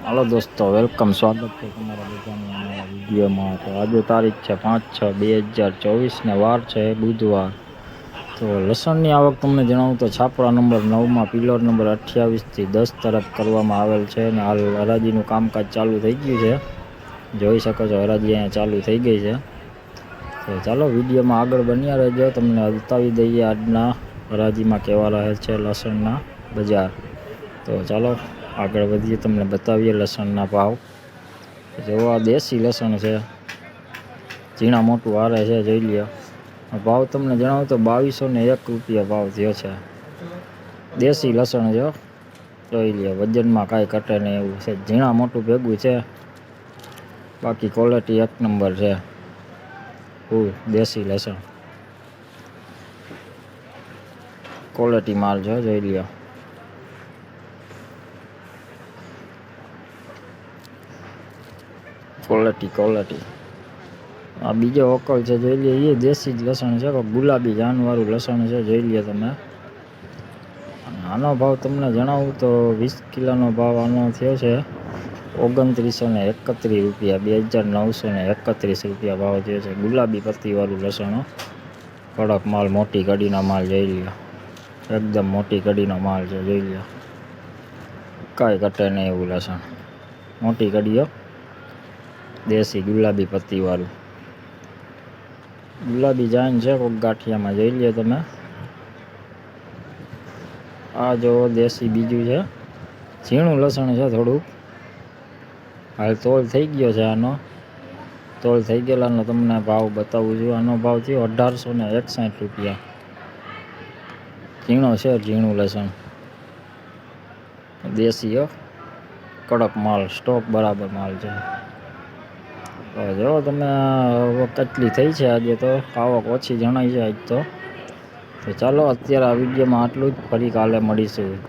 હાલો દોસ્તો, વેલકમ, સ્વાગત છે તમારા બધાનું અમારા વિડીયોમાં. તો આજે તારીખ છે 5/6/2024 ને વાર છે બુધવાર. તો લસણની આવક તમને જણાવું તો છાપરા નંબર 9માં પિલર નંબર 28થી 10 તરફ કરવામાં આવેલ છે અને હાલ હરાજીનું કામકાજ ચાલુ થઈ ગયું છે. જોઈ શકો છો હરાજી અહીંયા ચાલુ થઈ ગઈ છે. તો ચાલો વિડીયોમાં આગળ બન્યા રહેજો, તમને બતાવી દઈએ આજના હરાજીમાં કેવા રહે છે લસણના બજાર. તો ચાલો આગળ વધીએ, તમને બતાવીએ લસણના ભાવ. જો આ દેશી લસણ છે, ઝીણા મોટું હારે છે, જોઈ લ્યો. ભાવ તમને જણાવું તો 2201 રૂપિયા ભાવ થયો છે. દેશી લસણ જો જોઈ લ્યો, વજનમાં કાંઈ ઘટે નહીં એવું છે, ઝીણા મોટું ભેગું છે. બાકી ક્વોલિટી એક નંબર છે. દેશી લસણ ક્વોલિટી માલ છે, જોઈ લ્યો. ક્વોલિટી આ બીજો વકલ છે, જોઈ લ્યો. એ દેશી જ લસણ છે, ગુલાબી જાનવાળું લસણ છે, જોઈ લ્યો તમે. આનો ભાવ તમને જણાવું તો 20 કિલોનો ભાવ આનો થયો છે 2931 રૂપિયા, 2931 રૂપિયા ભાવ થયો છે. ગુલાબી પત્તીવાળું લસણ, કડક માલ, મોટી કડીનો માલ, જોઈ લ્યો. એકદમ મોટી કડીનો માલ છે, જોઈ લ્યો. કાંઈ ઘટે નહીં એવું લસણ, મોટી કડીઓ, દેશી ગુલાબી પત્તીવાળું. ગુલાબી જાન છે કોક ગાંઠિયામાં, જોઈ લ્યો તમે. આ જો દેશી બીજું છે, ઝીણું લસણ છે થોડુંક. હાલ તોલ થઈ ગયો છે આનો, તોલ થઈ ગયેલાનો તમને ભાવ બતાવું છું. આનો ભાવ થયો 1861 રૂપિયા. ઝીણો છે, ઝીણું લસણ, દેશી કડક માલ, સ્ટોક બરાબર માલ છે. જો તમે કેટલી થઈ છે આજે, તો આવક ઓછી જણાય છે આજ તો. ચાલો અત્યારે આ વિડીયોમાં આટલું જ, ફરી કાલે મળીશું.